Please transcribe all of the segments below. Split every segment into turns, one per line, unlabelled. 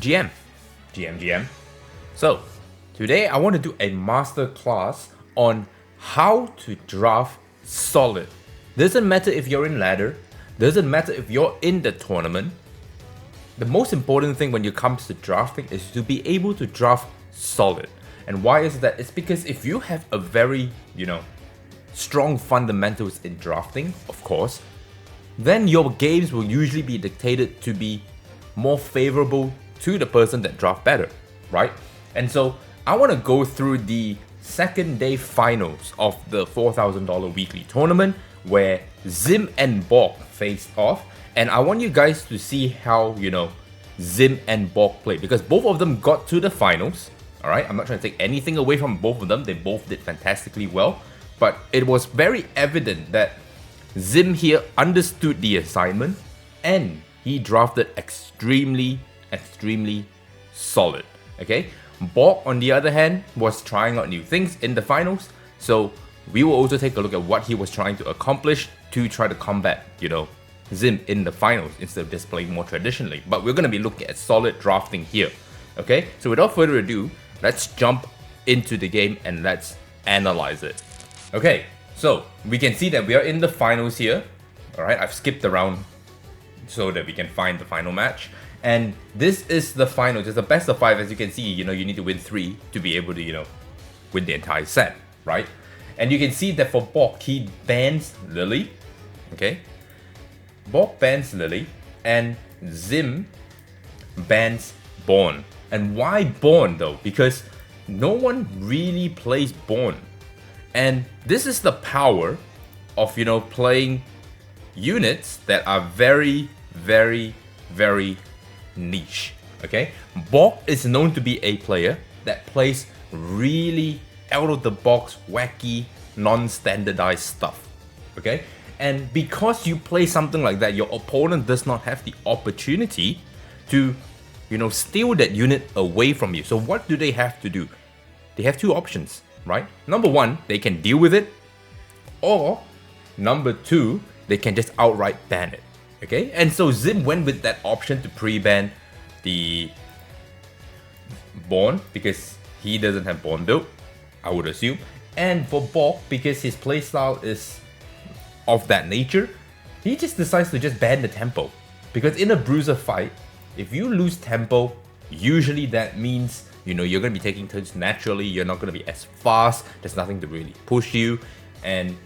GM. GM. So, today I want to do a master class on how to draft solid. Doesn't matter if you're in ladder, doesn't matter if you're in the tournament. The most important thing when it comes to drafting is to be able to draft solid. And why is that? It's because if you have a very, strong fundamentals in drafting, of course, then your games will usually be dictated to be more favorable to the person that draft better, right? And so I want to go through the second day finals of the $4,000 weekly tournament where Zim and Borg faced off, and I want you guys to see how, Zim and Borg played, because both of them got to the finals. All right, I'm not trying to take anything away from both of them. They both did fantastically well, but it was very evident that Zim here understood the assignment and he drafted extremely solid. Okay, Borg on the other hand was trying out new things in the finals, so we will also take a look at what he was trying to accomplish to try to combat, Zim in the finals instead of just playing more traditionally. But we're going to be looking at solid drafting here. Okay, so without further ado, let's jump into the game and let's analyze it. Okay, so we can see that we are in the finals here. Alright, I've skipped around so that we can find the final match. And this is the final, just the best of 5. As you can see, you need to win 3 to be able to, win the entire set, right? And you can see that for Borg, he bans Lily. Okay, Borg bans Lily and Zim bans Born. And why Born though? Because no one really plays Born. And this is the power of, playing units that are very niche. Okay? Borg is known to be a player that plays really out of the box, wacky, non-standardized stuff. Okay? And because you play something like that, your opponent does not have the opportunity to steal that unit away from you. So what do they have to do? They have 2 options, right? Number 1, they can deal with it, or number 2, they can just outright ban it. Okay, and so Zim went with that option to pre-ban the Born because he doesn't have Born build, I would assume, and for Borg because his playstyle is of that nature, he just decides to just ban the tempo. Because in a bruiser fight, if you lose tempo, usually that means, you're going to be taking turns naturally, you're not going to be as fast, there's nothing to really push you, and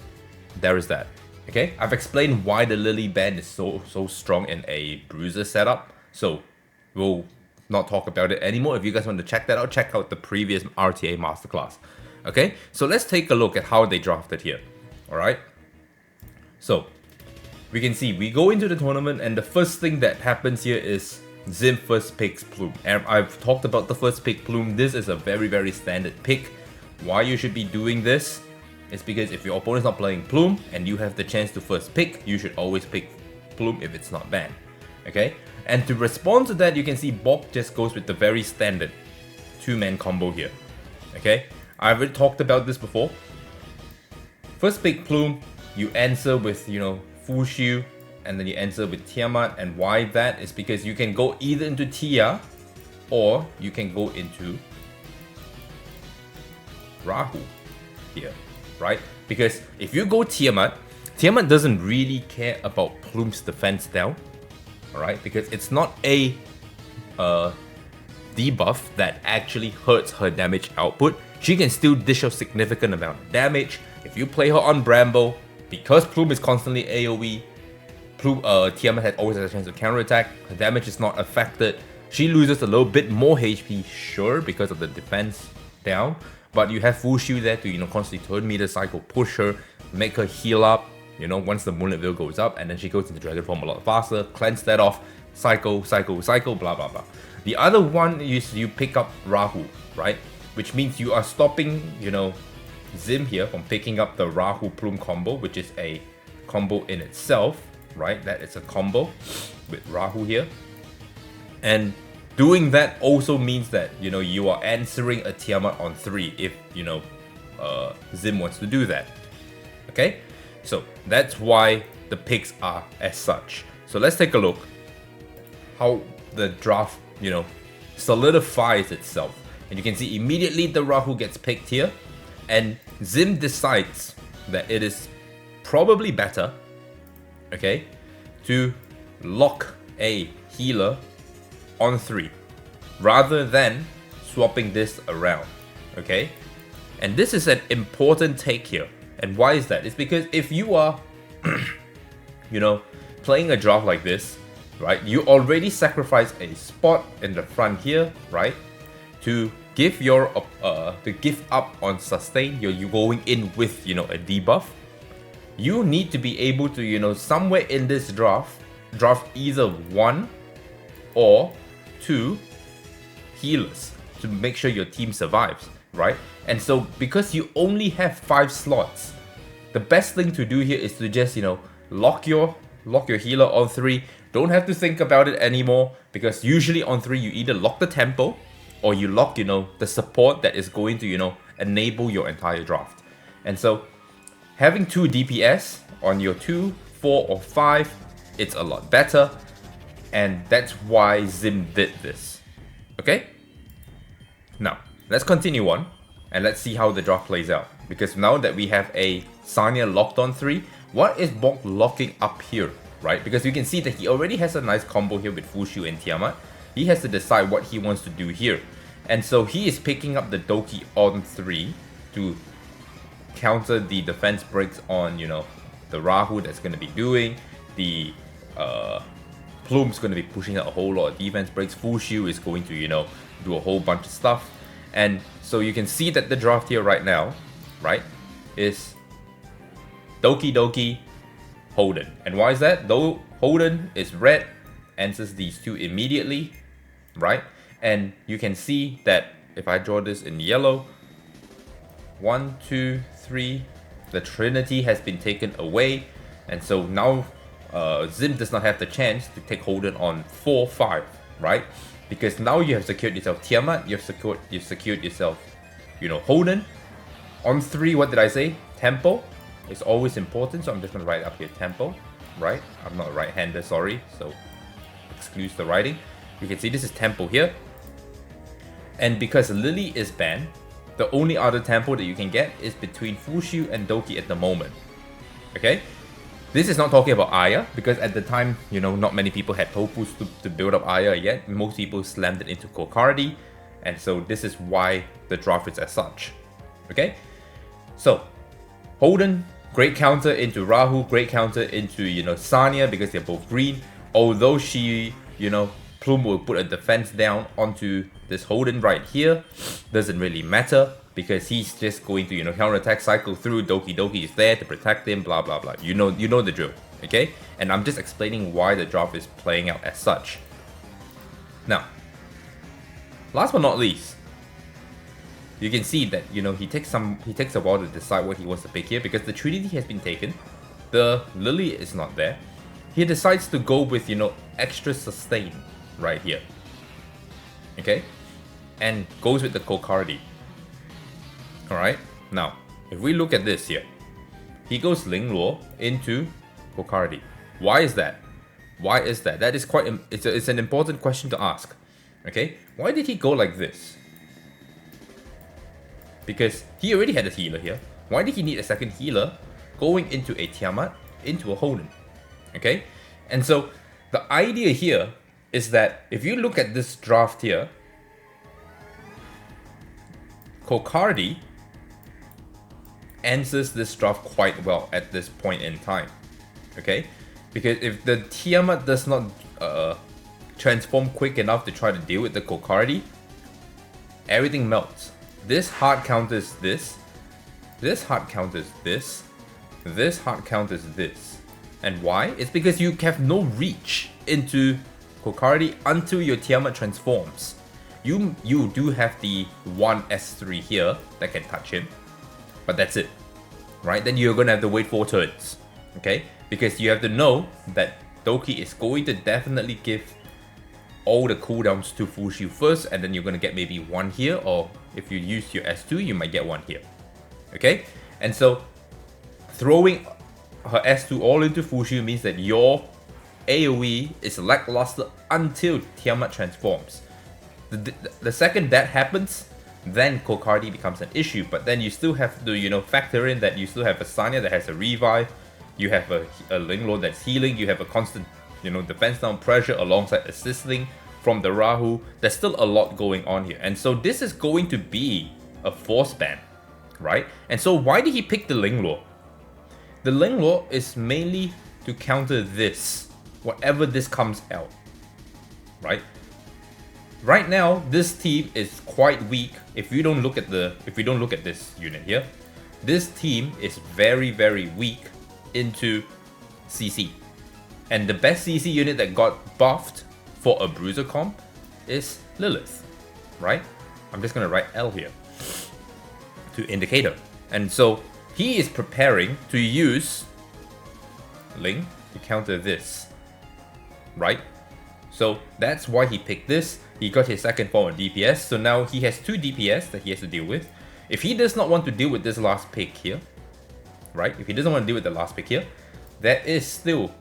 there is that. Okay, I've explained why the Lily ban is so strong in a bruiser setup, so we'll not talk about it anymore. If you guys want to check that out, check out the previous RTA Masterclass. Okay, so let's take a look at how they drafted here. Alright, so we can see we go into the tournament and the first thing that happens here is Zim first picks Plume. And I've talked about the first pick Plume. This is a very standard pick. Why you should be doing this is because if your opponent's not playing Plume and you have the chance to first pick, you should always pick Plume if it's not banned. Okay? And to respond to that, you can see Borg just goes with the very standard 2-man combo here. Okay? I've already talked about this before. First pick Plume, you answer with, Fushu, and then you answer with Tiamat. And why that is because you can go either into Tia or you can go into Rahu here, right? Because if you go Tiamat doesn't really care about Plume's defense down, alright? Because it's not a debuff that actually hurts her damage output. She can still dish a significant amount of damage. If you play her on Bramble, because Plume is constantly AoE, Tiamat always has a chance to counterattack. Her damage is not affected. She loses a little bit more HP, sure, because of the defense down. But you have Fushu there to, constantly turn meter cycle, push her, make her heal up, once the Moonlit Veil goes up, and then she goes into Dragon Form a lot faster, cleanse that off, cycle, blah, blah, blah. The other one is you pick up Rahu, right? Which means you are stopping, Zim here from picking up the Rahu Plume combo, which is a combo in itself, right? That is a combo with Rahu here. And doing that also means that, you are answering a Tiamat on 3 if, Zim wants to do that. Okay? So that's why the picks are as such. So let's take a look how the draft, solidifies itself. And you can see immediately the Rahu gets picked here, and Zim decides that it is probably better, okay, to lock a healer on 3 rather than swapping this around, okay? And this is an important take here. And why is that? It's because if you are, you know, playing a draft like this, right, you already sacrifice a spot in the front here, right, to give your to give up on sustain. You're going in with, you know, a debuff. You need to be able to, you know, somewhere in this draft either 1 or 2 healers to make sure your team survives, right? And so because you only have 5 slots, the best thing to do here is to just, you know, lock your healer on 3. Don't have to think about it anymore, because usually on 3 you either lock the tempo or you lock, you know, the support that is going to, you know, enable your entire draft. And so having 2 DPS on your 2, 4 or 5, it's a lot better, and that's why Zim did this. Okay? Now, let's continue on and let's see how the draft plays out. Because now that we have a Sanya locked on 3, what is Bok locking up here, right? Because you can see that he already has a nice combo here with Fushu and Tiamat. He has to decide what he wants to do here. And so he is picking up the Doki on 3 to counter the defense breaks on, you know, the Rahu that's going to be doing. The Plume's going to be pushing out a whole lot of defense breaks. Fushu is going to, you know, do a whole bunch of stuff. And so you can see that the draft here right now, right, is Doki Doki, Holden. And why is that? Though Holden is red, answers these 2 immediately, right? And you can see that if I draw this in yellow, 1, 2, 3, the Trinity has been taken away. And so now Zim does not have the chance to take Holden on 4, 5, right? Because now you have secured yourself Tiamat, you've secured yourself, you know, Holden. On 3, what did I say? Tempo is always important, so I'm just going to write up here tempo, right? I'm not a right-hander, sorry, so excuse the writing. You can see this is tempo here. And because Lily is banned, the only other tempo that you can get is between Fushu and Doki at the moment. Okay? This is not talking about Aya, because at the time, you know, not many people had Topus to build up Aya yet. Most people slammed it into Kokardi, and so this is why the draft is as such. Okay? So, Holden, great counter into Rahu, great counter into, you know, Sanya, because they're both green. Although she, you know, Plume will put a defense down onto this Holden right here, doesn't really matter, because he's just going to, you know, counterattack, cycle through. Doki Doki is there to protect him, blah blah blah. You know the drill, okay? And I'm just explaining why the draft is playing out as such. Now, last but not least, you can see that, you know, he takes a while to decide what he wants to pick here, because the Trinity has been taken, the Lily is not there. He decides to go with, you know, extra sustain right here, okay, and goes with the Kokardi. Alright, now, if we look at this here, he goes Ling Luo into Kokardi. Why is that? Why is that? That is quite, it's an important question to ask. Okay, why did he go like this? Because he already had a healer here. Why did he need a second healer going into a Tiamat, into a Holden? Okay, and so the idea here is that if you look at this draft here, Kokardi answers this draft quite well at this point in time, okay? Because if the Tiamat does not transform quick enough to try to deal with the Kokardi, everything melts. This hard counters this hard counters this hard counters this. And why? It's because you have no reach into Kokardi until your Tiamat transforms. You do have the one S3 here that can touch him, but that's it, right? Then you're gonna have to wait 4 turns, okay? Because you have to know that Doki is going to definitely give all the cooldowns to Fushu first, and then you're gonna get maybe 1 here, or if you use your S2, you might get 1 here, okay? And so throwing her S2 all into Fushu means that your AoE is lackluster until Tiamat transforms. The second that happens, then Kokardi becomes an issue. But then you still have to, you know, factor in that you still have a Sanya that has a revive, you have a Linglord that's healing, you have a constant, you know, defense down pressure alongside assisting from the Rahu. There's still a lot going on here. And so this is going to be a force ban, right? And so why did he pick the Linglord? The Linglord is mainly to counter this, whatever this comes out, right? Right now, this team is quite weak. If we don't look at this unit here, this team is very, very weak into CC. And the best CC unit that got buffed for a bruiser comp is Lilith, right? I'm just gonna write L here to indicate her. And so he is preparing to use Ling to counter this, right? So that's why he picked this. He got his second form of DPS, so now he has 2 DPS that he has to deal with. If he does not want to deal with this last pick here, right? If he doesn't want to deal with the last pick here, there is still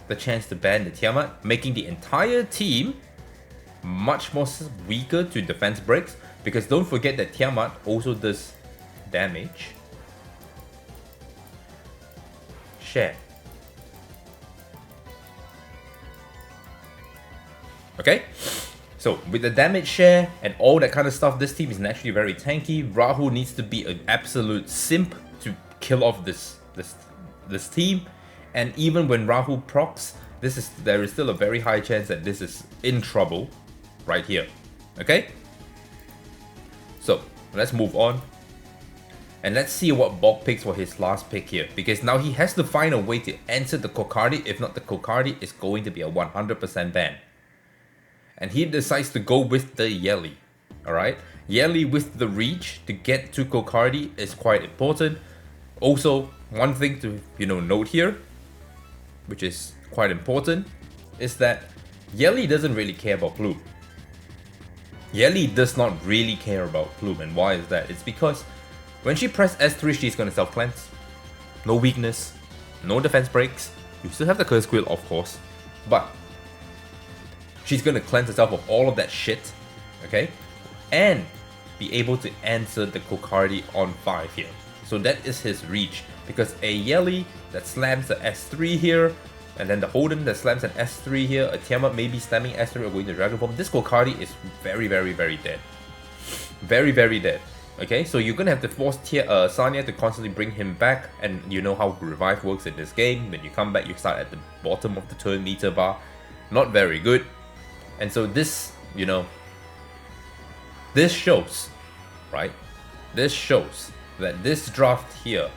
the chance to ban the Tiamat, making the entire team much more weaker to defense breaks, because don't forget that Tiamat also does damage. Share. Okay? So with the damage share and all that kind of stuff, this team is naturally very tanky. Rahu needs to be an absolute simp to kill off this team. And even when Rahu procs, there is still a very high chance that this is in trouble right here. Okay? So let's move on. And let's see what Bog picks for his last pick here. Because now he has to find a way to answer the Kokardi. If not, the Kokardi is going to be a 100% ban. And he decides to go with the Yeli. Alright? Yeli with the reach to get to Kokardi is quite important. Also, one thing to, you know, note here, which is quite important, is that Yeli doesn't really care about Plume. Yeli does not really care about Plume. And why is that? It's because when she presses S3, she's going to self-cleanse. No weakness, no defense breaks. You still have the Curse Quill, of course, but she's going to cleanse herself of all of that shit, okay? And be able to answer the Kokardi on 5 here. So that is his reach, because a Yeli that slams the S3 here, and then the Holden that slams an S3 here, a Tiamat maybe slamming S3 or going to Dragon Form, this Kokardi is very, very, very dead. Very, very dead. Okay, so you're gonna have to force Sanya to constantly bring him back, and you know how revive works in this game. When you come back, you start at the bottom of the turn meter bar. Not very good. And so this, you know, this shows, right? This shows that this draft here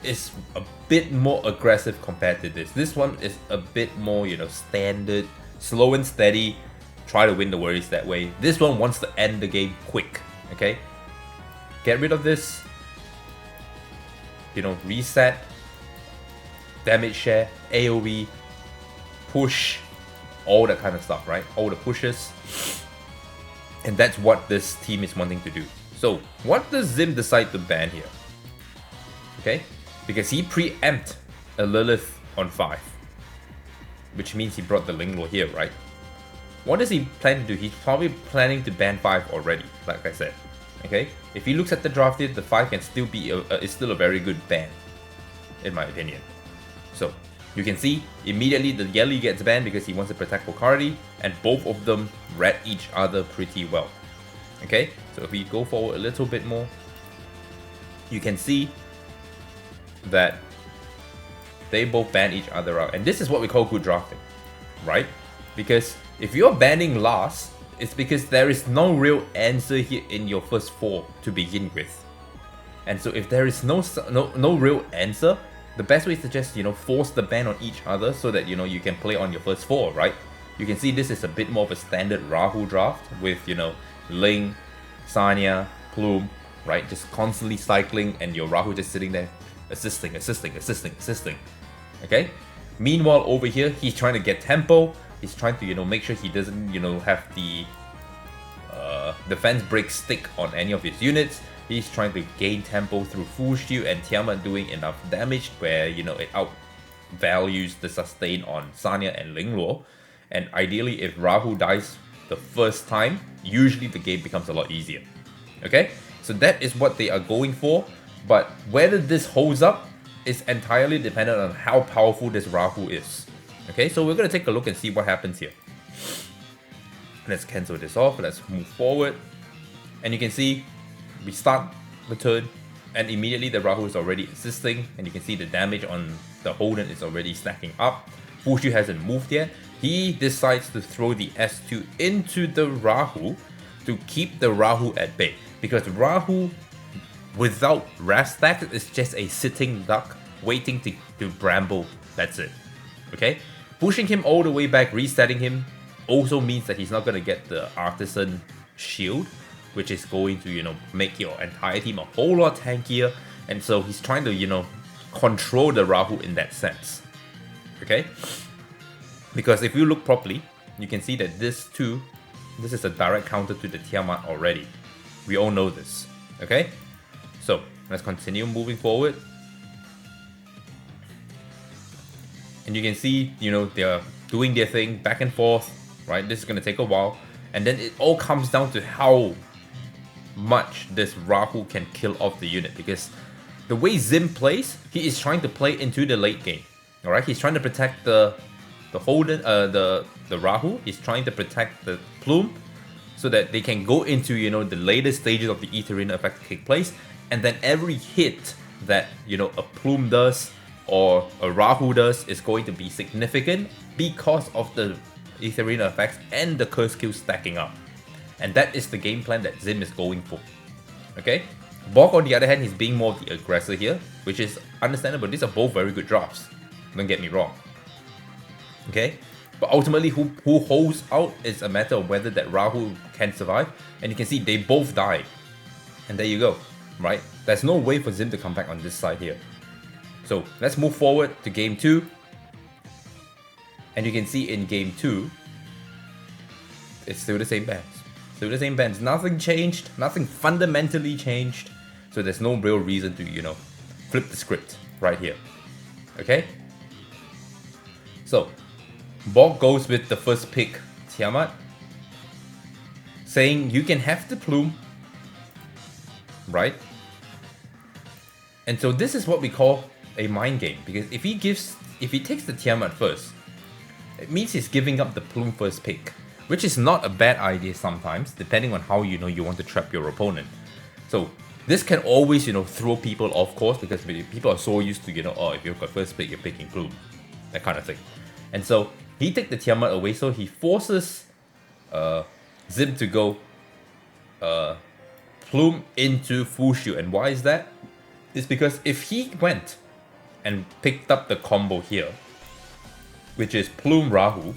is a bit more aggressive compared to this. This one is a bit more, you know, standard, slow and steady, try to win the worries that way. This one wants to end the game quick, okay? Get rid of this, you know, reset, damage share, AoE, push, all that kind of stuff, right? All the pushes. And that's what this team is wanting to do. So, what does Zim decide to ban here? Okay? Because he preempt a Lilith on 5. Which means he brought the Linglord here, right? What does he plan to do? He's probably planning to ban 5 already, like I said. Okay? If he looks at the draft here, the 5 can still be is still a very good ban, in my opinion. So, you can see, immediately the Yeli gets banned because he wants to protect Kokardi, and both of them read each other pretty well. Okay, so if we go forward a little bit more, you can see that they both ban each other out. And this is what we call good drafting, right? Because if you're banning last, it's because there is no real answer here in your first 4 to begin with. And so if there is no real answer, the best way is to just, you know, force the ban on each other so that, you know, you can play on your first 4, right? You can see this is a bit more of a standard Rahu draft with, you know, Ling, Sanya, Plume, right? Just constantly cycling, and your Rahu just sitting there assisting. Okay? Meanwhile, over here, he's trying to get tempo. He's trying to, you know, make sure he doesn't, you know, have the defense break stick on any of his units. He's trying to gain tempo through full shield, and Tiamat doing enough damage where, you know, it outvalues the sustain on Sanya and Linglord. And ideally, if Rahu dies the first time, usually the game becomes a lot easier. Okay, so that is what they are going for, but whether this holds up is entirely dependent on how powerful this Rahu is. Okay, so we're going to take a look and see what happens here. Let's cancel this off, let's move forward, and you can see we start the turn, and immediately the Rahu is already assisting, and you can see the damage on the Holden is already stacking up. Fushu hasn't moved yet. He decides to throw the S2 into the Rahu to keep the Rahu at bay, because Rahu without Wrath stack is just a sitting duck waiting to bramble. That's it. Okay, pushing him all the way back, resetting him also means that he's not going to get the Artisan shield, which is going to, make your entire team a whole lot tankier. And so he's trying to, control the Rahu in that sense. Okay? Because if you look properly, you can see that this is a direct counter to the Tiamat already. We all know this. Okay? So, let's continue moving forward. And you can see, they're doing their thing back and forth, right? This is going to take a while. And then it all comes down to how much this Rahu can kill off the unit, because the way Zim plays, he is trying to play into the late game. Alright, he's trying to protect the Holden, the Rahu. He's trying to protect the Plume so that they can go into, the later stages of the Etheria effect to take place, and then every hit that, a Plume does or a Rahu does is going to be significant because of the Etheria effects and the curse kills stacking up. And that is the game plan that Zim is going for. Okay? Bog, on the other hand, he's being more the aggressor here, which is understandable. These are both very good drafts. Don't get me wrong. Okay? But ultimately, who holds out is a matter of whether that Rahu can survive. And you can see they both died. And there you go. Right? There's no way for Zim to come back on this side here. So, let's move forward to game 2. And you can see in game 2, it's still the same bands. Still the same bands. Nothing changed. Nothing fundamentally changed. So there's no real reason to, flip the script right here. Okay? So, Bog goes with the first pick, Tiamat, saying you can have the Plume, right? And so this is what we call a mind game, because if he takes the Tiamat first, it means he's giving up the Plume first pick, which is not a bad idea sometimes, depending on how you want to trap your opponent. So this can always, throw people off course, because people are so used to, oh, if you've got first pick, you're picking Plume, that kind of thing. And so he takes the Tiamat away, so he forces Zim to go Plume into Fushu. And why is that? It's because if he went and picked up the combo here, which is Plume Rahu,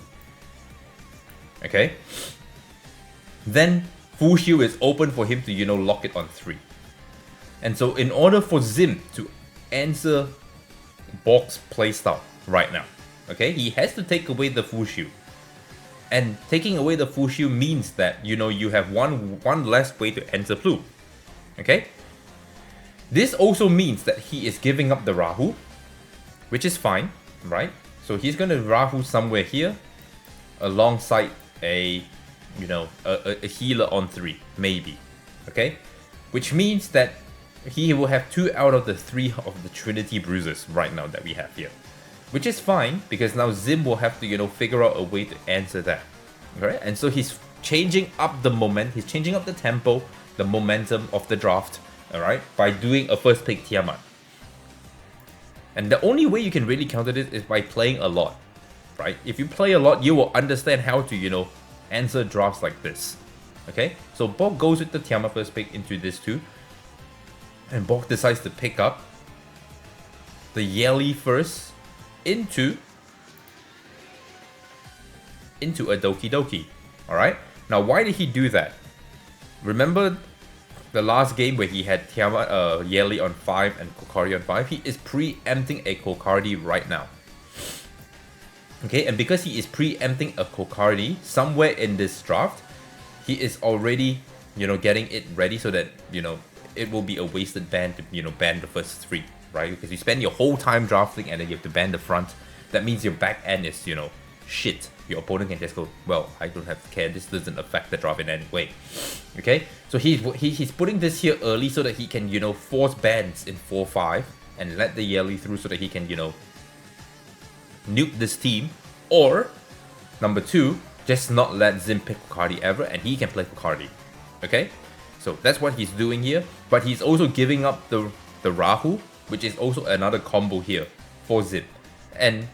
okay, then Fushu is open for him to, lock it on 3. And so in order for Zim to answer Bog's playstyle right now, okay, he has to take away the Fushu. And taking away the Fushu means that, you have one less way to answer Plume. Okay? This also means that he is giving up the Rahu, which is fine, right? So he's going to Rahu somewhere here, alongside a healer on 3, maybe. Okay? Which means that he will have 2 out of the 3 of the Trinity Bruisers right now that we have here. Which is fine, because now Zim will have to, figure out a way to answer that. Alright? And so he's changing up the he's changing up the tempo, the momentum of the draft, alright, by doing a first pick Tiamat. And the only way you can really counter this is by playing a lot, right? If you play a lot, you will understand how to, answer drafts like this. Okay? So Bog goes with the Tiamat first pick into this too. And Bog decides to pick up the Yeli first into a Doki Doki. Alright? Now why did he do that? Remember the last game where he had Tiamat, Yeli on 5 and Kokardi on 5? He is preempting a Kokardi right now. Okay, and because he is preempting a Kokardi somewhere in this draft, he is already, getting it ready so that, it will be a wasted ban to, ban the first 3, right? Because you spend your whole time drafting and then you have to ban the front. That means your back end is, shit, your opponent can just go, well, I don't have to care, this doesn't affect the draft in any way. Okay, so he's putting this here early so that he can, you know, force bans in 4-5 and let the Yeli through so that he can, you know, nuke this team. Or, number 2, just not let Zim pick Kokardi ever and he can play Kokardi. Okay, so that's what he's doing here. But he's also giving up the Rahu, which is also another combo here for Zim. And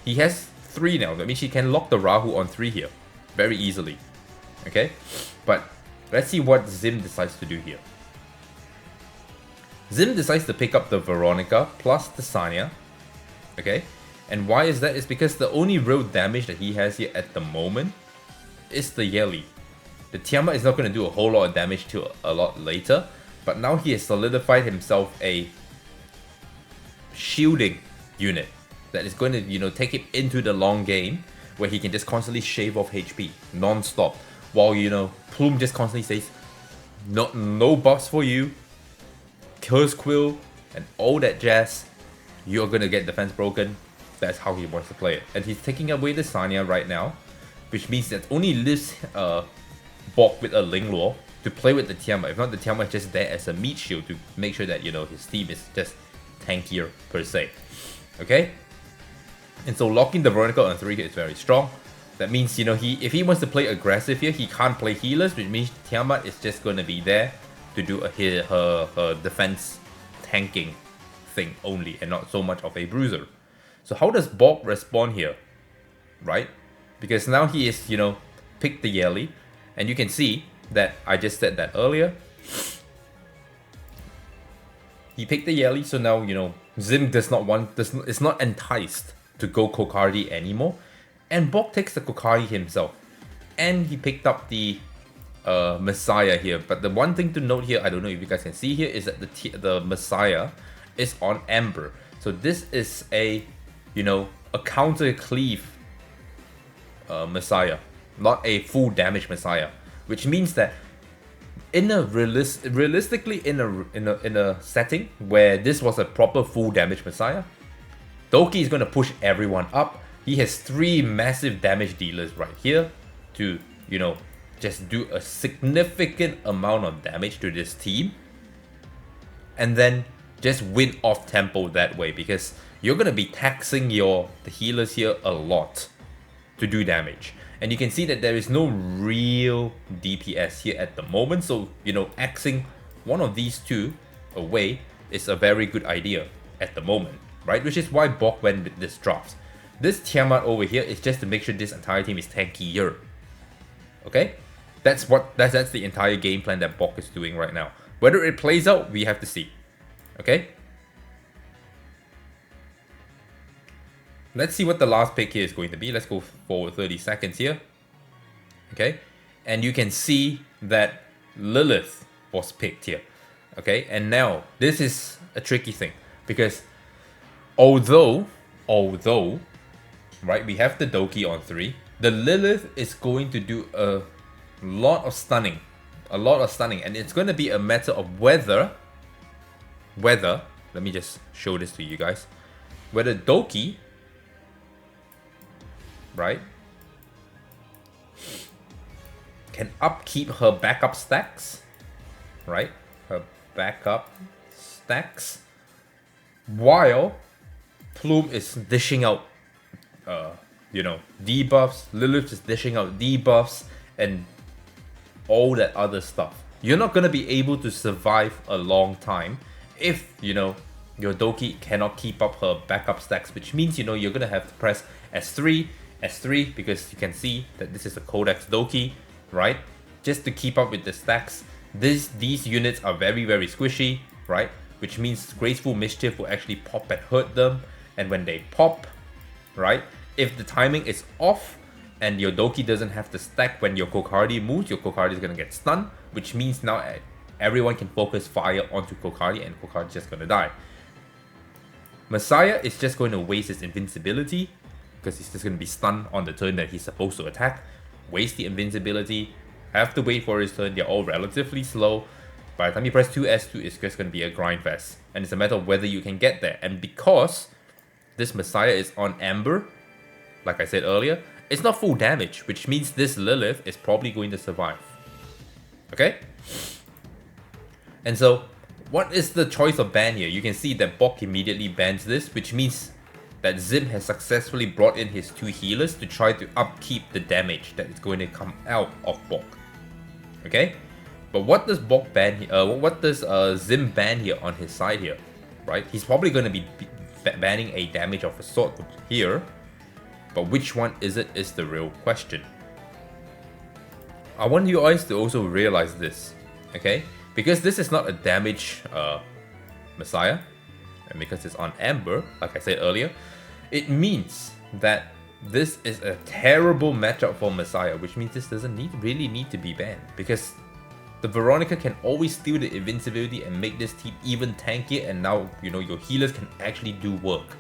he has 3 now, that means he can lock the Rahu on 3 here very easily. Okay, but let's see what Zim decides to do here. Zim decides to pick up the Veronica plus the Sanya. Okay, and why is that? It's because the only real damage that he has here at the moment is the Yeli. The Tiamat is not going to do a whole lot of damage till a lot later, but now he has solidified himself a shielding unit that is going to, you know, take him into the long game where he can just constantly shave off HP non-stop, while, you know, Plume just constantly says no buffs for you, Curse Quill and all that jazz, you're gonna get defense broken. That's how he wants to play it. And he's taking away the Sanya right now, which means that only leaves Bok with a Linglor to play with the Tiamat. If not, the Tiamat is just there as a meat shield to make sure that, you know, his team is just tankier per se. Okay? And so locking the Veronica on 3 here is very strong. That means, you know, if he wants to play aggressive here, he can't play healers, which means Tiamat is just going to be there to do her defense tanking thing only, and not so much of a bruiser. So how does Bok respond here? Right? Because now he is, you know, picked the Yeli, and you can see that I just said that earlier. He picked the Yeli, so now, you know, Zim is not enticed to go Kokardi anymore, and Bok takes the Kokardi himself, and he picked up the Messiah here. But the one thing to note here, I don't know if you guys can see here, is that the Messiah is on Amber. So this is a, you know, a counter cleave Messiah, not a full damage Messiah, which means that in a realistically in a setting where this was a proper full damage Messiah, Doki is going to push everyone up. He has 3 massive damage dealers right here to, you know, just do a significant amount of damage to this team, and then just win off tempo that way, because you're going to be taxing the healers here a lot to do damage. And you can see that there is no real DPS here at the moment, so, you know, axing one of these 2 away is a very good idea at the moment, right? Which is why Bok went with this draft. This Tiamat over here is just to make sure this entire team is tankier. Okay? That's the entire game plan that Bok is doing right now. Whether it plays out, we have to see. Okay? Let's see what the last pick here is going to be. Let's go forward 30 seconds here. Okay? And you can see that Lilith was picked here. Okay? And now, this is a tricky thing, because although, right, we have the Doki on 3, the Lilith is going to do a lot of stunning, and it's going to be a matter of whether, let me just show this to you guys, whether Doki, right, can upkeep her backup stacks, right, while Plume is dishing out, you know, debuffs, Lilith is dishing out debuffs, and all that other stuff. You're not going to be able to survive a long time if, you know, your Doki cannot keep up her backup stacks, which means, you know, you're going to have to press S3, because you can see that this is a Codex Doki, right? Just to keep up with the stacks. These units are very, very squishy, right? Which means Graceful Mischief will actually pop and hurt them. And when they pop, right, if the timing is off and your Doki doesn't have the stack when your Kokardi moves, your Kokardi is going to get stunned, which means now everyone can focus fire onto Kokardi and Kokardi is just going to die. Messiah is just going to waste his invincibility, because he's just going to be stunned on the turn that he's supposed to attack. Waste the invincibility, have to wait for his turn. They're all relatively slow. By the time you press 2S2, it's just going to be a grind fest. And it's a matter of whether you can get there. And because this Messiah is on Amber, like I said earlier, it's not full damage, which means this Lilith is probably going to survive. Okay? And so, what is the choice of ban here? You can see that Bok immediately bans this, which means that Zim has successfully brought in his 2 healers to try to upkeep the damage that is going to come out of Bok. Okay? But what does Bok ban here? What does Zim ban here on his side here? Right? He's probably going to be banning a damage of a sort here. But which one is it is the real question. I want you guys to also realize this. Okay? Because this is not a damage Messiah, and because it's on Amber, like I said earlier, it means that this is a terrible matchup for Messiah, which means this doesn't really need to be banned, because the Veronica can always steal the invincibility and make this team even tankier, and now, you know, your healers can actually do work.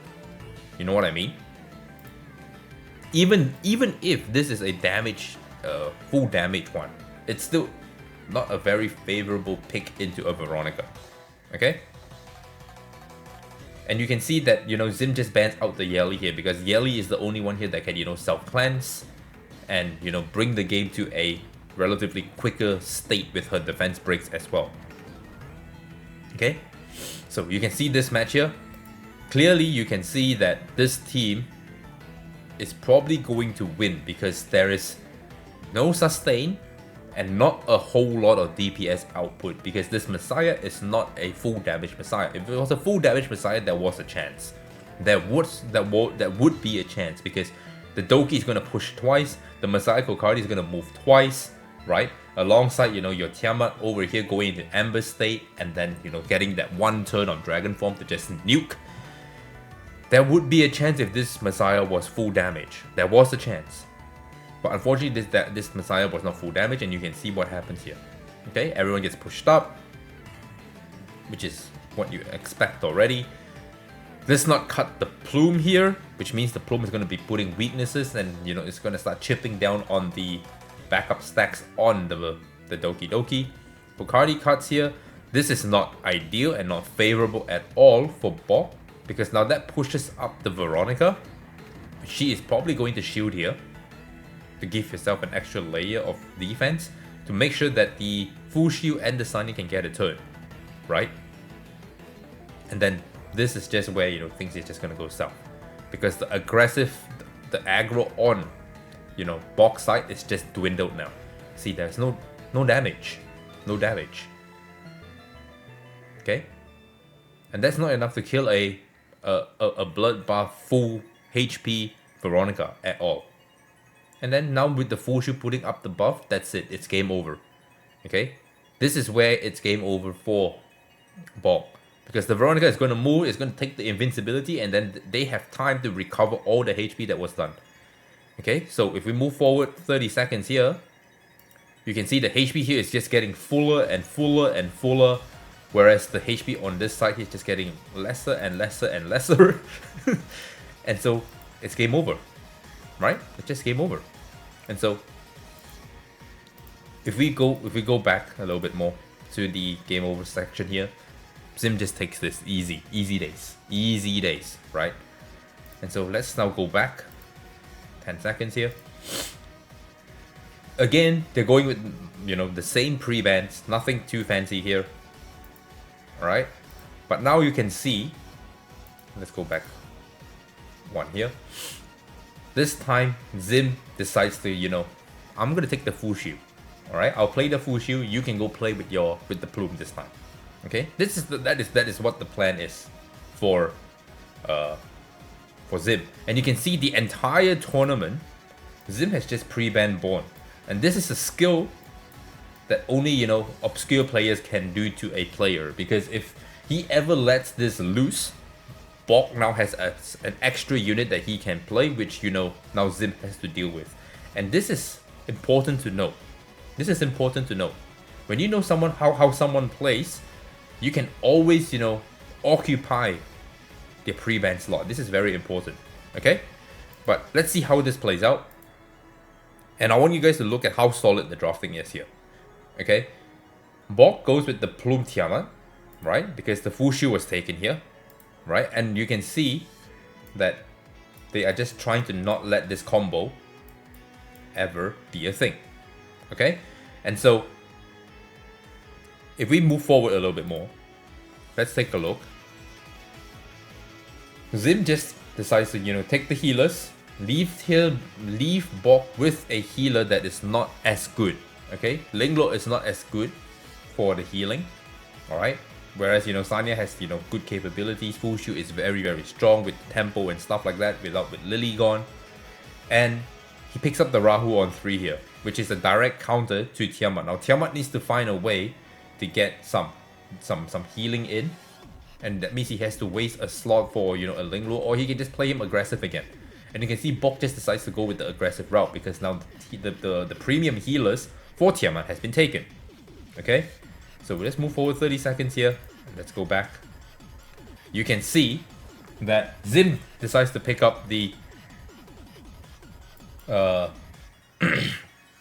You know what I mean? Even if this is a damage, full damage one, it's still not a very favorable pick into a Veronica. Okay? And you can see that, you know, Zim just bans out the Yeli here, because Yeli is the only one here that can, you know, self-cleanse and, you know, bring the game to a relatively quicker state with her defense breaks as well. Okay? So you can see this match here. Clearly you can see that this team is probably going to win, because there is no sustain and not a whole lot of DPS output, because this Messiah is not a full damage Messiah. If it was a full damage Messiah, there was a chance. There would be a chance, because the Doki is going to push twice, the Messiah Kokardi is going to move twice, right? Alongside, you know, your Tiamat over here going into Amber state, and then, you know, getting that one turn on Dragon Form to just nuke. There would be a chance if this Messiah was full damage. There was a chance. But unfortunately, this Messiah was not full damage, and you can see what happens here. Okay, everyone gets pushed up, which is what you expect already. Let's not cut the plume here, which means the plume is going to be putting weaknesses, and, you know, it's going to start chipping down on the backup stacks on the Doki Doki. Kokardi cuts here. This is not ideal and not favorable at all for Bok, because now that pushes up the Veronica. She is probably going to shield here to give yourself an extra layer of defense to make sure that the full shield and the Sunny can get a turn, right? And then this is just where, you know, things is just gonna go south, because the aggressive, the aggro on, you know, Bok side is just dwindled now. See, there's no damage, okay, and that's not enough to kill a bloodbath full HP Veronica at all. And then now with the full shield putting up the buff, that's it. It's game over. Okay? This is where it's game over for Bok. Because the Veronica is going to move, it's going to take the invincibility, and then they have time to recover all the HP that was done. Okay? So if we move forward 30 seconds here, you can see the HP here is just getting fuller and fuller and fuller. Whereas the HP on this side is just getting lesser and lesser and lesser. And so it's game over. Right? It's just game over. And so if we go back a little bit more to the game over section here, Zim just takes this easy days, right? And so let's now go back 10 seconds here. Again, they're going with, you know, the same pre-bans, nothing too fancy here. Alright? But now you can see, let's go back one here. This time, Zim decides to, you know, I'm gonna take the full shield. Alright, I'll play the full shield. You can go play with the plume this time. Okay, that is what the plan is for Zim. And you can see the entire tournament, Zim has just pre-banned Born, and this is a skill that only, you know, obscure players can do to a player, because if he ever lets this loose, Bok now has an extra unit that he can play, which, you know, now Zim has to deal with. And this is important to know. This is important to know. When you know someone how someone plays, you can always, you know, occupy their pre-ban slot. This is very important. Okay? But let's see how this plays out. And I want you guys to look at how solid the drafting is here. Okay? Bok goes with the Plume Tiamat, right? Because the full shield was taken here. Right, and you can see that They are just trying to not let this combo ever be a thing. Okay? And so, if we move forward a little bit more, let's take a look. Zim just decides to, take the healers, leave Bok with a healer that is not as good. Okay? Linglord is not as good for the healing. Alright? Whereas, Sanya has, good capabilities. Fushu is very, very strong with tempo and stuff like that with Lily gone. And he picks up the Rahu on 3 here, which is a direct counter to Tiamat. Now, Tiamat needs to find a way to get some healing in. And that means he has to waste a slot for, a Linglord, or he can just play him aggressive again. And you can see Bok just decides to go with the aggressive route because now the premium healers for Tiamat has been taken. Okay? So let's move forward 30 seconds here. Let's go back. You can see that Zim decides to pick up the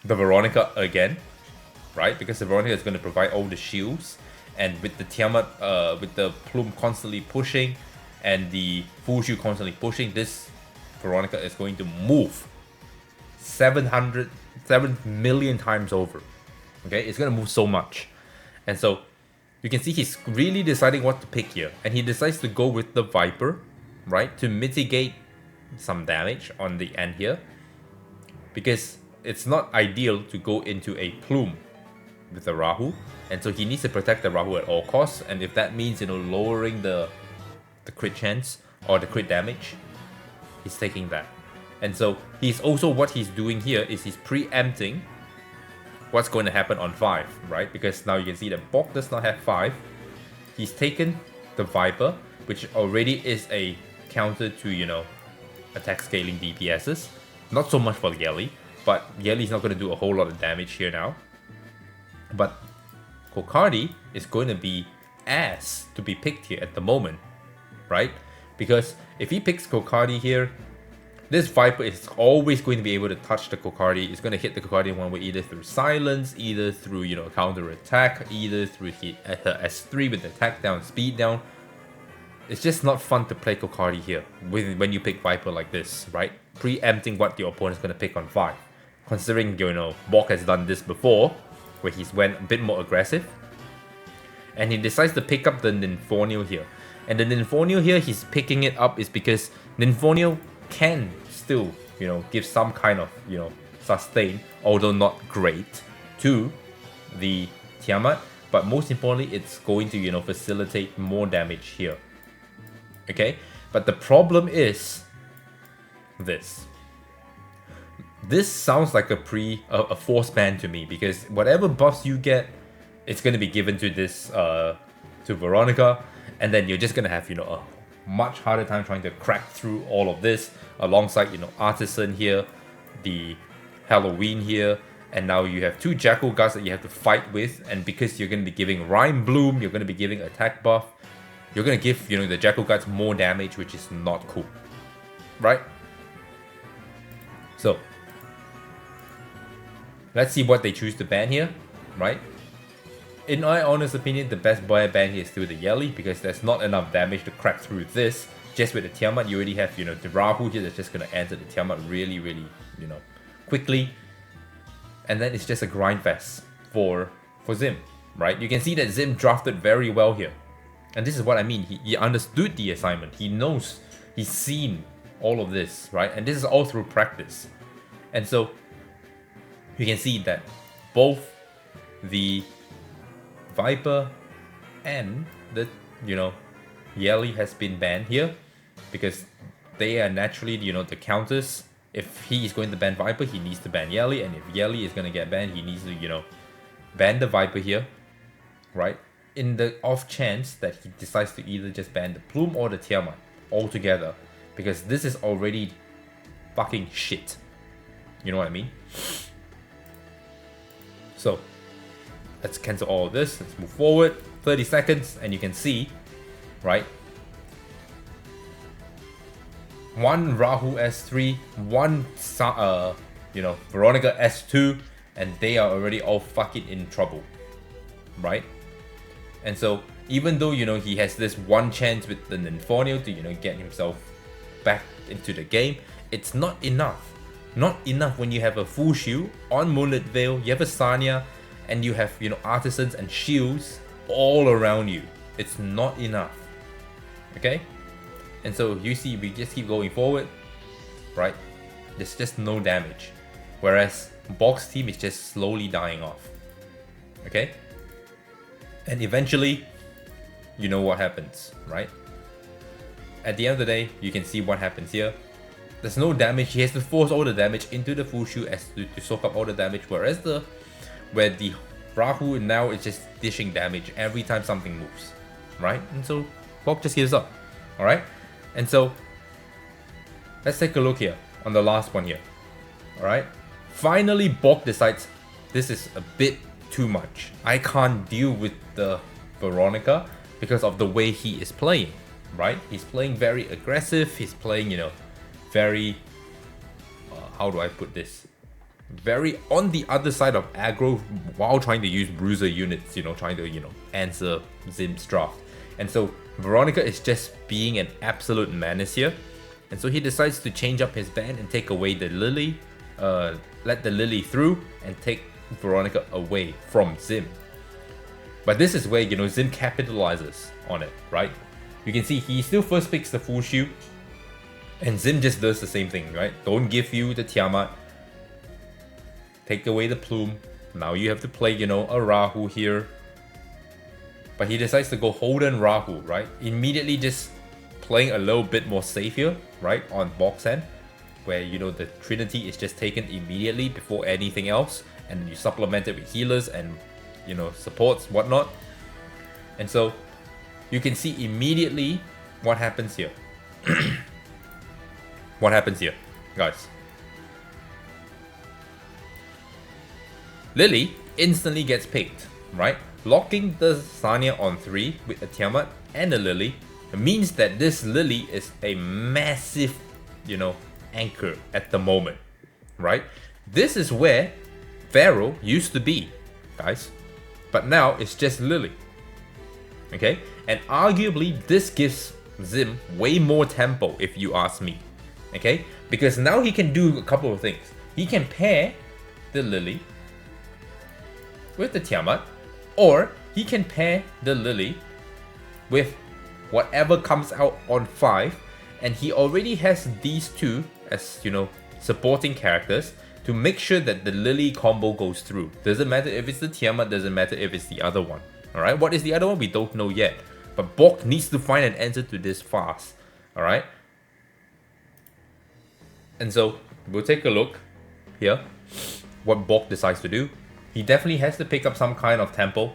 Veronica again, right? Because the Veronica is going to provide all the shields, and with the Tiamat, with the Plume constantly pushing, and the Fushu constantly pushing, this Veronica is going to move 7 million times over. Okay, it's going to move so much. And so, you can see he's really deciding what to pick here. And he decides to go with the Viper, right? To mitigate some damage on the end here. Because it's not ideal to go into a Plume with the Rahu. And so he needs to protect the Rahu at all costs. And if that means, lowering the crit chance or the crit damage, he's taking that. And so, what he's doing here is he's preempting what's going to happen on 5, right? Because now you can see that Bok does not have 5. He's taken the Viper, which already is a counter to, attack scaling DPSs. Not so much for Yeli, but Yeli's not going to do a whole lot of damage here now. But Kokardi is going to be ass to be picked here at the moment, right? Because if he picks Kokardi here, this Viper is always going to be able to touch the Kokardi. It's going to hit the Kokardi in one way, either through silence, either through, counter attack, either through hit at her S3 with the attack down, speed down. It's just not fun to play Kokardi here when you pick Viper like this, right? Preempting what your opponent's going to pick on 5. Considering, Bok has done this before, where he's went a bit more aggressive. And he decides to pick up the Nymphonio here. And the Nymphonio here, he's picking it up is because Nymphonio can still, give some kind of, sustain, although not great, to the Tiamat. But most importantly, it's going to, facilitate more damage here. Okay? But the problem is this. This sounds like a force ban to me, because whatever buffs you get, it's going to be given to this, to Veronica, and then you're just going to have, a much harder time trying to crack through all of this alongside, Artisan here, the Halloween here, and now you have 2 Jackal guards that you have to fight with, and because you're going to be giving Rhyme Bloom, you're going to be giving attack buff, you're going to give, the Jackal guards more damage, which is not cool, right? So, let's see what they choose to ban here, right? In my honest opinion, the best ban here is still the Yeli, because there's not enough damage to crack through this. Just with the Tiamat, you already have, the Rahu here that's just going to enter the Tiamat really, really, quickly. And then it's just a grind fest for Zim, right? You can see that Zim drafted very well here. And this is what I mean. He understood the assignment. He knows, he's seen all of this, right? And this is all through practice. And so, you can see that both the Viper and the, Yeli has been banned here, because they are naturally, the counters. If he is going to ban Viper, he needs to ban Yeli, and if Yeli is going to get banned, he needs to, ban the Viper here, right? In the off chance that he decides to either just ban the Plume or the Tiamat altogether, because this is already fucking shit. You know what I mean? So, let's cancel all of this. Let's move forward 30 seconds, and you can see, right? One Rahu S3, one Veronica S2, and they are already all fucking in trouble, right? And so even though he has this one chance with the Nymphonio to get himself back into the game. It's not enough. Not enough when you have a full shield on Moonlit Veil, you have a Sanya, and you have, you know, artisans and shields all around you. It's not enough. Okay? And so you see, we just keep going forward, right? There's just no damage. Whereas Bog's team is just slowly dying off. Okay? And eventually, you know what happens, right? At the end of the day, you can see what happens here. There's no damage. He has to force all the damage into the full shield as to soak up all the damage. Whereas the Rahu now is just dishing damage every time something moves, right? And so Bog just gives up, all right? And so let's take a look here on the last one here, all right? Finally, Bog decides this is a bit too much. I can't deal with the Veronica because of the way he is playing, right? He's playing very aggressive. He's playing, you know, very, how do I put this? Very on the other side of aggro while trying to use bruiser units, you know, trying to, you know, answer Zim's draft. And so Veronica is just being an absolute menace here. And so he decides to change up his ban and take away the Lily, let the Lily through and take Veronica away from Zim. But this is where, you know, Zim capitalizes on it, right? You can see he still first picks the full shield. And Zim just does the same thing, right? Don't give you the Tiamat. Take away the plume. Now you have to play, you know, a Rahu here. But he decides to go Holden Rahu, right? Immediately just playing a little bit more safe here, right? On Bog's end. Where, you know, the Trinity is just taken immediately before anything else. And you supplement it with healers and, you know, supports, whatnot. And so you can see immediately what happens here. What happens here, guys? Lily instantly gets picked, right? Locking the Sanya on 3 with a Tiamat and a Lily means that this Lily is a massive, you know, anchor at the moment, right? This is where Pharaoh used to be, guys. But now it's just Lily. Okay? And arguably this gives Zim way more tempo if you ask me. Okay, because now he can do a couple of things. He can pair the Lily with the Tiamat, or he can pair the Lily with whatever comes out on 5, and he already has these two as, you know, supporting characters to make sure that the Lily combo goes through. Doesn't matter if it's the Tiamat, doesn't matter if it's the other one. Alright, what is the other one? We don't know yet. But Bog needs to find an answer to this fast. Alright. And so we'll take a look here what Bog decides to do. He definitely has to pick up some kind of tempo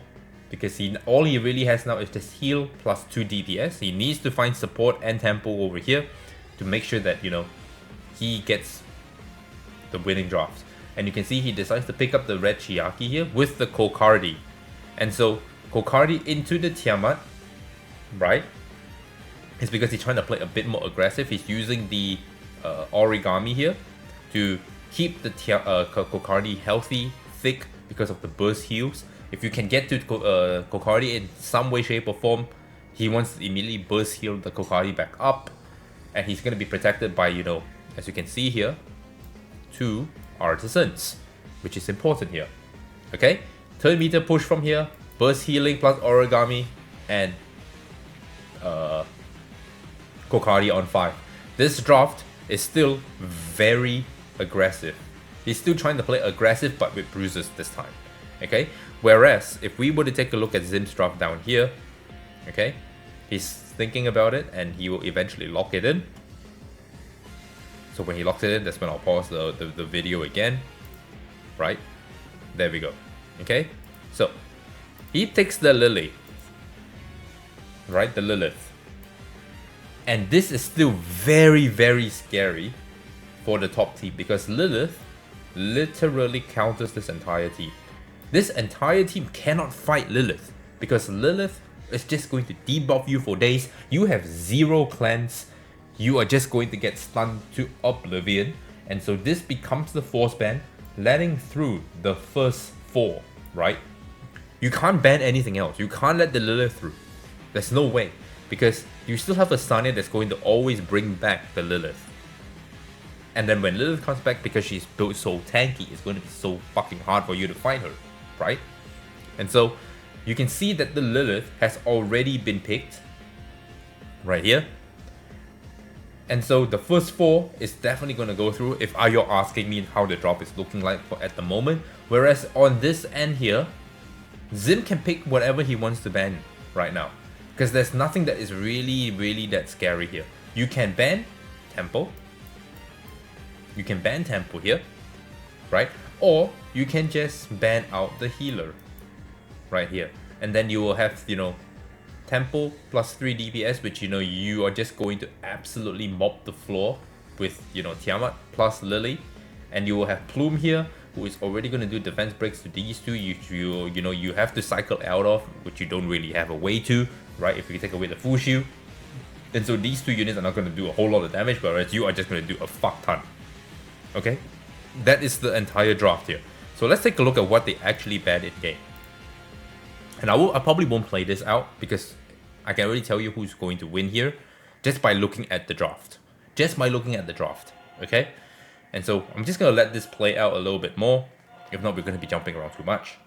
because all he really has now is just heal plus 2 DPS. He needs to find support and tempo over here to make sure that, you know, he gets the winning drafts. And you can see he decides to pick up the red Chiaki here with the Kokardi. And so Kokardi into the Tiamat, right? It's because he's trying to play a bit more aggressive. He's using the origami here to keep the Kokardi healthy, thick because of the burst heals. If you can get to Kokardi in some way, shape or form, he wants to immediately burst heal the Kokardi back up, and he's going to be protected by, you know, as you can see here, 2 artisans, which is important here. Okay, turn meter push from here, burst healing plus origami, and Kokardi on 5. This draft is still very aggressive. He's still trying to play aggressive but with bruises this time. Okay, whereas if we were to take a look at Zim's draft down here, okay, he's thinking about it and he will eventually lock it in. So when he locks it in, that's when I'll pause the video again. Right, there we go. Okay, so he takes the Lily, right, the Lilith. And this is still very, very scary for the top team because Lilith literally counters this entire team. This entire team cannot fight Lilith because Lilith is just going to debuff you for days. You have 0 cleanse. You are just going to get stunned to oblivion. And so this becomes the force ban, letting through the first 4, right? You can't ban anything else. You can't let the Lilith through. There's no way. because you still have a Sanya that's going to always bring back the Lilith. And then when Lilith comes back, because she's built so tanky, it's going to be so fucking hard for you to fight her, right? And so you can see that the Lilith has already been picked right here. And so the first 4 is definitely going to go through if you're asking me how the drop is looking like at the moment. Whereas on this end here, Zim can pick whatever he wants to ban right now, because there's nothing that is really that scary here. You can ban Tempo. You can ban Tempo here, right? Or you can just ban out the healer right here. And then you will have, you know, Tempo plus 3 DPS, which, you know, you are just going to absolutely mop the floor with, you know, Tiamat plus Lily. And you will have Plume here, who is already going to do defense breaks to these two. You know, you have to cycle out of, which you don't really have a way to, right? If you take away the full shield. And so these 2 units are not going to do a whole lot of damage, whereas you are just going to do a fuck ton. Okay? That is the entire draft here. So let's take a look at what they actually banned in game. And I probably won't play this out, because I can already tell you who's going to win here just by looking at the draft. Just by looking at the draft, okay? And so I'm just going to let this play out a little bit more. If not, we're going to be jumping around too much.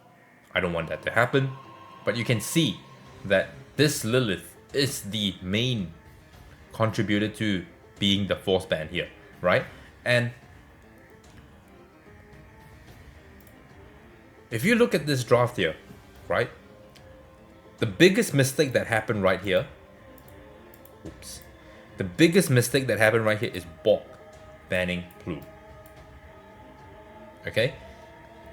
I don't want that to happen. But you can see that this Lilith is the main contributor to being the force ban here, right? And if you look at this draft here, right? The biggest mistake that happened right here, the biggest mistake that happened right here is Bok banning Plume. Okay?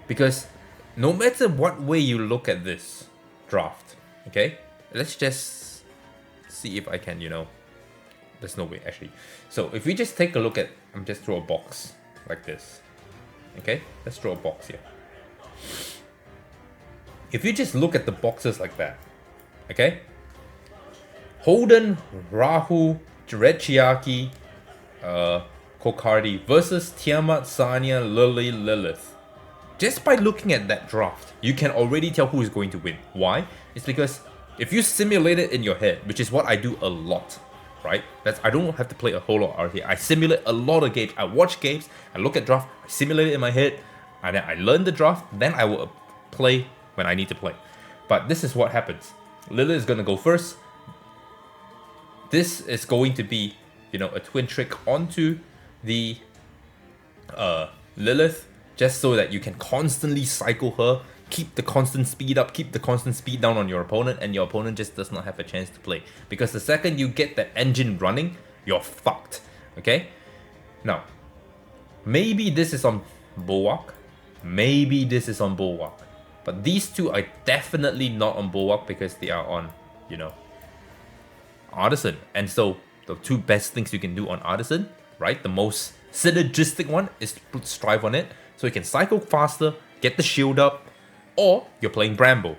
Because no matter what way you look at this draft, okay? Let's just see if I can, you know, there's no way actually. So if we just take a look at, I'm just throw a box like this. Okay? Let's throw a box here. If you just look at the boxes like that, okay? Holden, Rahu, Red Chiaki, Kokardi versus Tiamat, Sanya, Lily, Lilith. Just by looking at that draft, you can already tell who is going to win. Why? It's because if you simulate it in your head, which is what I do a lot, right? I don't have to play a whole lot of RTA. I simulate a lot of games. I watch games, I look at draft, I simulate it in my head, and then I learn the draft, then I will play when I need to play. But this is what happens. Lilith is going to go first. This is going to be, you know, a twin trick onto the Lilith, just so that you can constantly cycle her, keep the constant speed up, keep the constant speed down on your opponent, and your opponent just does not have a chance to play. Because the second you get that engine running, you're fucked. Okay? Now, maybe this is on Bulwark. Maybe this is on Bulwark. But these two are definitely not on Bulwark, because they are on, you know, Artisan. And so the 2 best things you can do on Artisan, right? The most synergistic one is to put Strive on it, so you can cycle faster, get the shield up, or you're playing Bramble,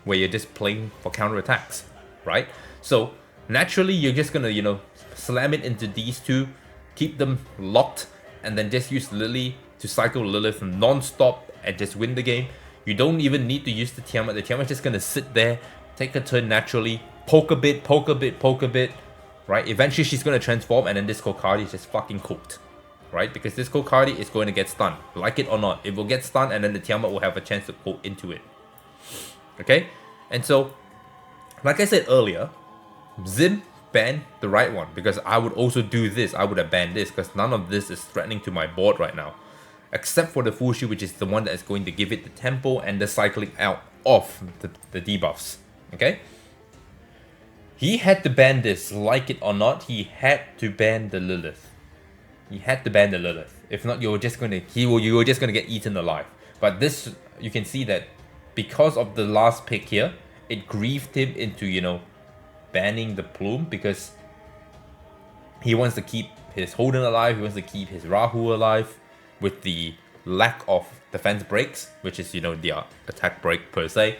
where you're just playing for counter attacks, right? So naturally you're just gonna, you know, slam it into these 2, keep them locked, and then just use Lily to cycle Lilith non-stop and just win the game. You don't even need to use the Tiamat. The Tiamat's just gonna sit there, take a turn naturally, poke a bit, poke a bit, poke a bit, right? Eventually she's gonna transform, and then this Kokardi is just fucking cooked, right? Because this Kokardi is going to get stunned, like it or not. It will get stunned, and then the Tiamat will have a chance to go into it. Okay? And so, like I said earlier, Zim banned the right one, because I would also do this. I would have banned this, because none of this is threatening to my board right now. Except for the Fushi, which is the one that is going to give it the tempo and the cycling out of the debuffs. Okay? He had to ban this, like it or not. He had to ban the Lilith. He had to ban the Lilith. If not, you were just gonna get eaten alive. But this, you can see that because of the last pick here, it grieved him into, you know, banning the Plume, because he wants to keep his Holden alive. He wants to keep his Rahu alive, with the lack of defense breaks, which is, you know, the attack break per se.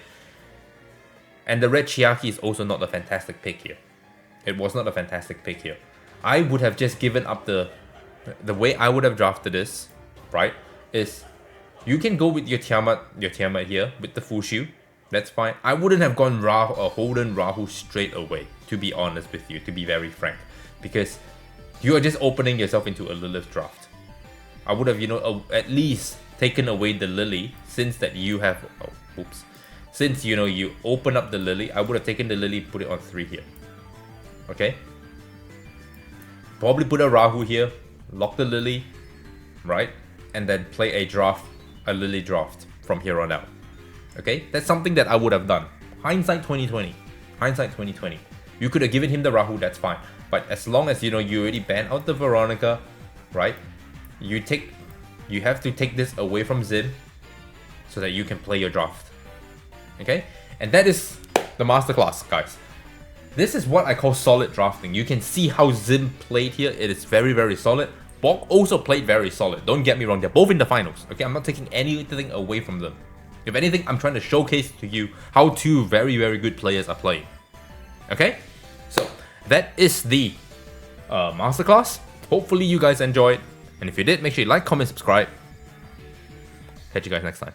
And the Red Chiaki is also not a fantastic pick here. It was not a fantastic pick here. I would have just given up the way I would have drafted this, right, is you can go with your Tiamat here with the full shield, That's fine. I wouldn't have gone Holden Rahu straight away, to be honest with you, to be very frank. Because you are just opening yourself into a Lilith draft. I would have, at least taken away the Lily, since that you have... Oh, oops. Since, you open up the Lily, I would have taken the Lily, put it on 3 here. Okay? Probably put a Rahu here, lock the Lily, right? And then play a Lily draft from here on out. Okay? That's something that I would have done. Hindsight 2020. Hindsight 2020. You could have given him the Rahu, that's fine. But as long as, you already banned out the Veronica, right? You have to take this away from Zim so that you can play your draft. Okay? And that is the masterclass, guys. This is what I call solid drafting. You can see how Zim played here. It is very, very solid. Bok also played very solid. Don't get me wrong. They're both in the finals. Okay? I'm not taking anything away from them. If anything, I'm trying to showcase to you how two very, very good players are playing. Okay? So, that is the masterclass. Hopefully you guys enjoyed. And if you did, make sure you like, comment, subscribe. Catch you guys next time.